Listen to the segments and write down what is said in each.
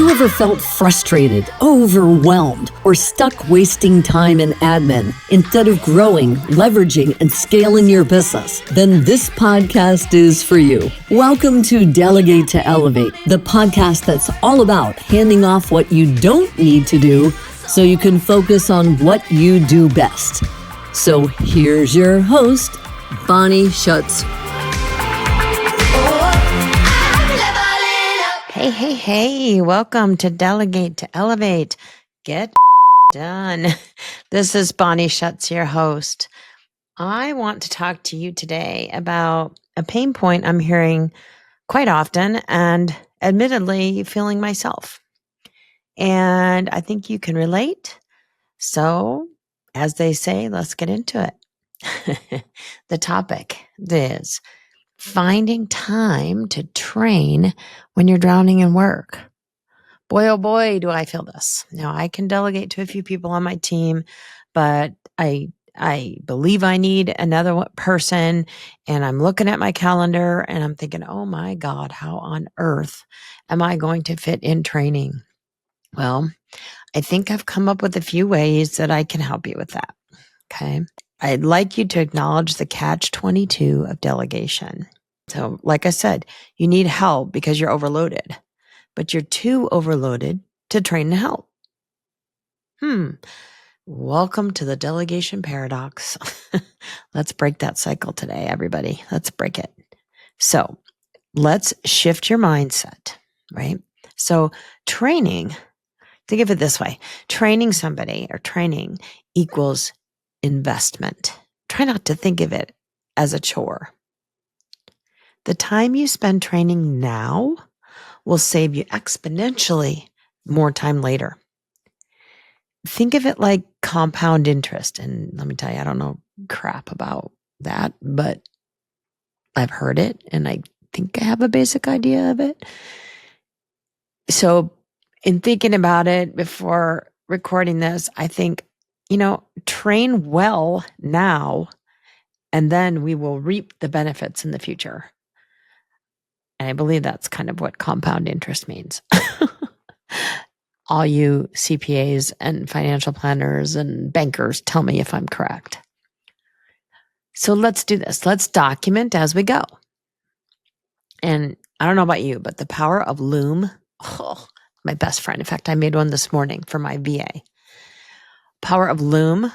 you ever felt frustrated, overwhelmed, or stuck wasting time in admin instead of growing, leveraging, and scaling your business? Then this podcast is for you. Welcome to Delegate to Elevate, the podcast that's all about handing off what you don't need to do so you can focus on what you do best. So here's your host, Bonnie Schutz. Hey, welcome to Delegate to Elevate. Get done. This is Bonnie Schutz, your host. I want to talk to you today about a pain point I'm hearing quite often and admittedly feeling myself. And I think you can relate. So, as they say, let's get into it. The topic is finding time to train when you're drowning in work. Boy, oh boy, do I feel this. Now, I can delegate to a few people on my team, but I believe I need another person, and I'm looking at my calendar and I'm thinking, oh my God, how on earth am I going to fit in training? Well, I think I've come up with a few ways that I can help you with that. Okay. I'd like you to acknowledge the catch-22 of delegation. So, like I said, you need help because you're overloaded, but you're too overloaded to train and help. Welcome to the delegation paradox. Let's break that cycle today, everybody. Let's break it. So, let's shift your mindset, right? So, training, think of it this way. Training somebody or training equals investment. Try not to think of it as a chore. The time you spend training now will save you exponentially more time later. Think of it like compound interest. And let me tell you, I don't know crap about that, but I've heard it and I think I have a basic idea of it. So in thinking about it before recording this, I think, train well now, and then we will reap the benefits in the future. And I believe that's kind of what compound interest means. All you CPAs and financial planners and bankers, tell me if I'm correct. So let's do this. Let's document as we go. And I don't know about you, but the power of Loom, my best friend. In fact, I made one this morning for my VA. Power of Loom,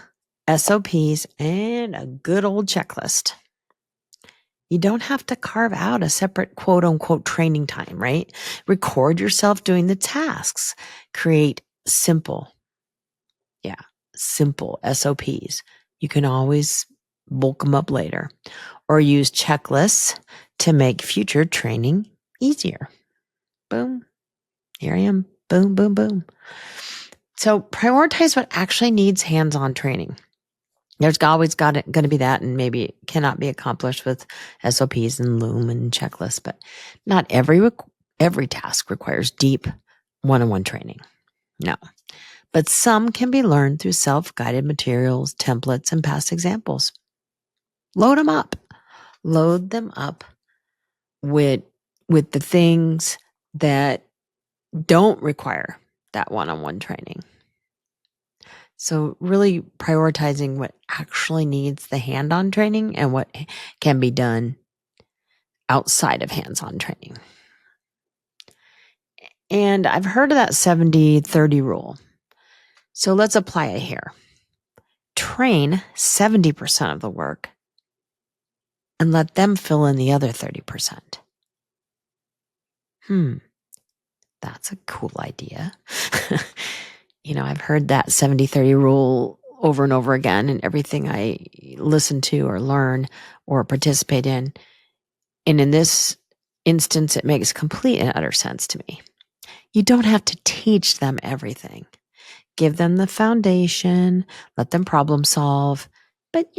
SOPs, and a good old checklist. You don't have to carve out a separate quote unquote training time, right? Record yourself doing the tasks. Create simple SOPs. You can always bulk them up later, or use checklists to make future training easier. Boom. Here I am. Boom, boom, boom. So prioritize what actually needs hands-on training. There's always going to be that, and maybe it cannot be accomplished with SOPs and Loom and checklists, but not every task requires deep one-on-one training. No. But some can be learned through self-guided materials, templates, and past examples. Load them up. Load them up with the things that don't require that one-on-one training. So really prioritizing what actually needs the hand-on training and what can be done outside of hands-on training. And I've heard of that 70-30 rule. So let's apply it here. Train 70% of the work and let them fill in the other 30%. That's a cool idea. I've heard that 70-30 rule over and over again in everything I listen to or learn or participate in. And in this instance, it makes complete and utter sense to me. You don't have to teach them everything. Give them the foundation, let them problem solve, but,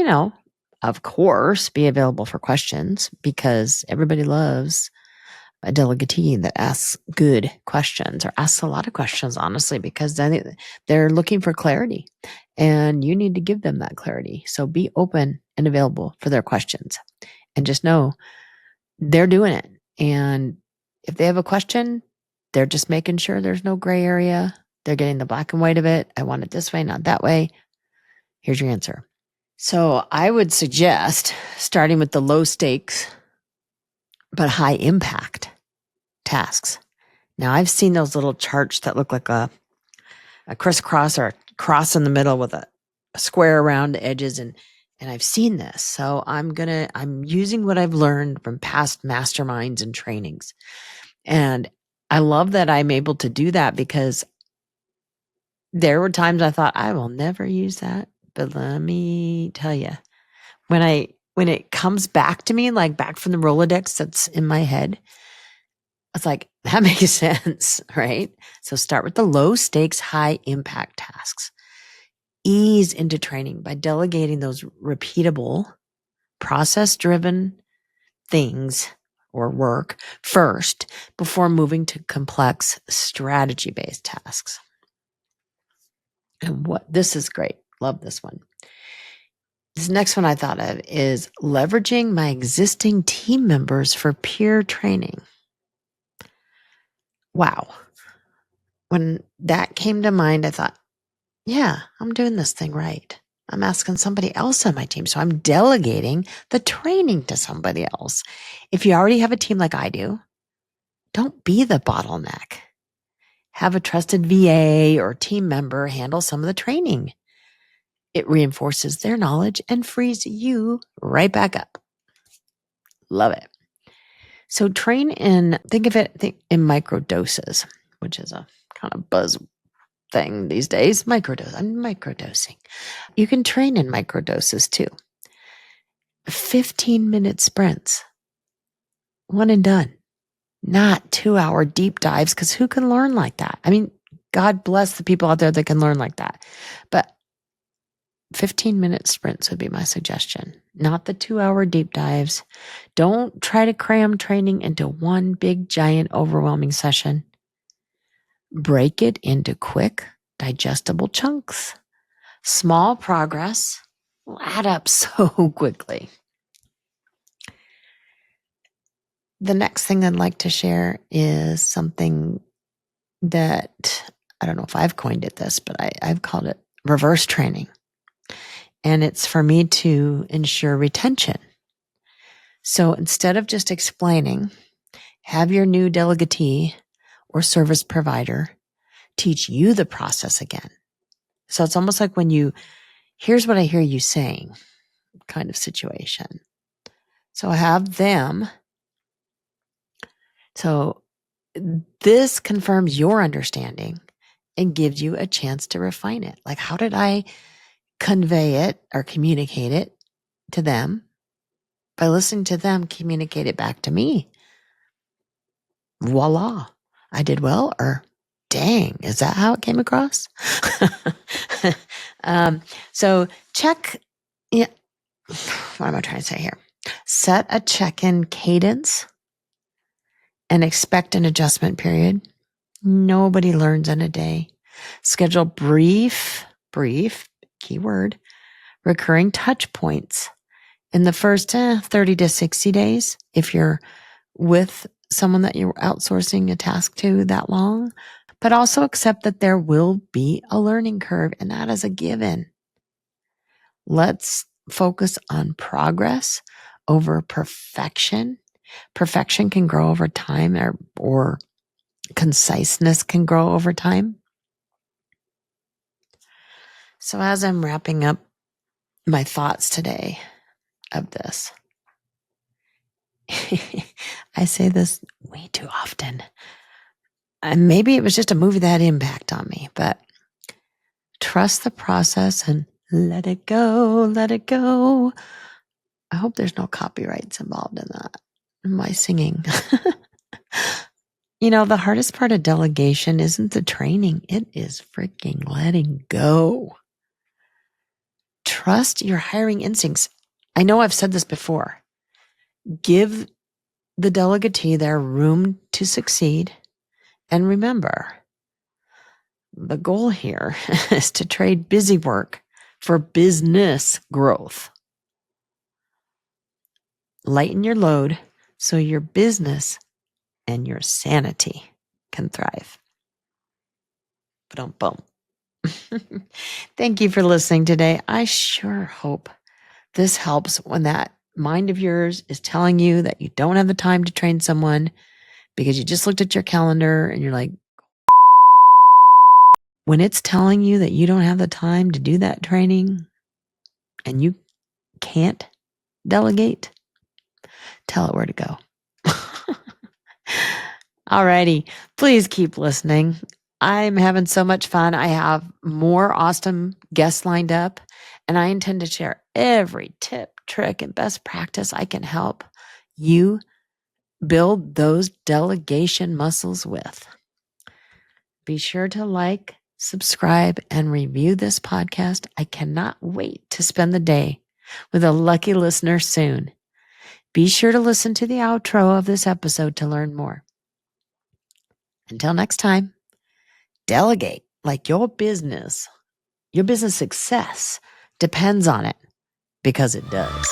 of course, be available for questions, because everybody loves a delegatee that asks good questions, or asks a lot of questions, honestly, because then they're looking for clarity and you need to give them that clarity. So be open and available for their questions, and just know they're doing it. And if they have a question, They're just making sure there's no gray area. They're getting the black and white of it. I want it this way, not that way. Here's your answer. So I would suggest starting with the low stakes, but high impact tasks. Now I've seen those little charts that look like a crisscross or a cross in the middle with a square around the edges. And I've seen this. So I'm using what I've learned from past masterminds and trainings. And I love that I'm able to do that because there were times I thought I will never use that. But let me tell you, when it comes back to me, like back from the Rolodex that's in my head, it's like, that makes sense, right? So start with the low stakes, high impact tasks. Ease into training by delegating those repeatable, process driven things or work first before moving to complex strategy based tasks. And this is great. Love this one. This next one I thought of is leveraging my existing team members for peer training. Wow. When that came to mind, I thought, yeah, I'm doing this thing right. I'm asking somebody else on my team. So I'm delegating the training to somebody else. If you already have a team like I do, don't be the bottleneck. Have a trusted VA or team member handle some of the training. It reinforces their knowledge and frees you right back up. Love it. So think of it in micro doses, which is a kind of buzz thing these days. I'm microdosing. You can train in microdoses too. 15-minute sprints. One and done. Not 2-hour deep dives, because who can learn like that? I mean, God bless the people out there that can learn like that. But 15-minute sprints would be my suggestion, not the 2-hour deep dives. Don't try to cram training into one big, giant, overwhelming session. Break it into quick, digestible chunks. Small progress will add up so quickly. The next thing I'd like to share is something that, I don't know if I've coined it this, but I've called it reverse training. And it's for me to ensure retention. So instead of just explaining, have your new delegatee or service provider teach you the process again. So it's almost like here's what I hear you saying kind of situation. So have them. So this confirms your understanding and gives you a chance to refine it. Like, how did I convey it or communicate it to them? By listening to them communicate it back to me. Voila, I did well, or dang, is that how it came across? So check, yeah, what am I trying to say here? Set a check-in cadence and expect an adjustment period. Nobody learns in a day. Schedule brief, keyword, recurring touch points in the first 30 to 60 days. If you're with someone that you're outsourcing a task to that long, but also accept that there will be a learning curve, and that is a given. Let's focus on progress over perfection. Perfection can grow over time, or conciseness can grow over time. So as I'm wrapping up my thoughts today of this, I say this way too often. And maybe it was just a movie that had impact on me, but trust the process and let it go, let it go. I hope there's no copyrights involved in that, in my singing. The hardest part of delegation isn't the training. It is freaking letting go. Trust your hiring instincts. I know I've said this before. Give the delegatee their room to succeed. And remember, the goal here is to trade busy work for business growth. Lighten your load so your business and your sanity can thrive. Boom. Thank you for listening today. I sure hope this helps when that mind of yours is telling you that you don't have the time to train someone because you just looked at your calendar and you're like, when it's telling you that you don't have the time to do that training and you can't delegate, tell it where to go. Alrighty, please keep listening. I'm having so much fun. I have more awesome guests lined up, and I intend to share every tip, trick, and best practice I can help you build those delegation muscles with. Be sure to like, subscribe, and review this podcast. I cannot wait to spend the day with a lucky listener soon. Be sure to listen to the outro of this episode to learn more. Until next time, delegate like your business success depends on it, because it does.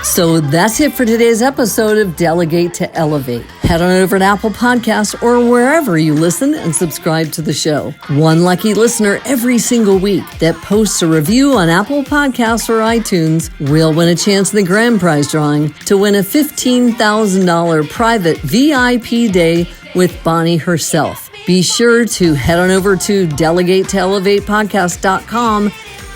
So that's it for today's episode of Delegate to Elevate. Head on over to Apple Podcasts or wherever you listen and subscribe to the show. One lucky listener every single week that posts a review on Apple Podcasts or iTunes will win a chance in the grand prize drawing to win a $15,000 private VIP day with Bonnie herself. Be sure to head on over to delegatetoelevatepodcast.com.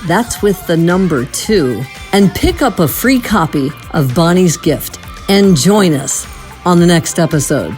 That's with the number 2. And pick up a free copy of Bonnie's gift and join us on the next episode.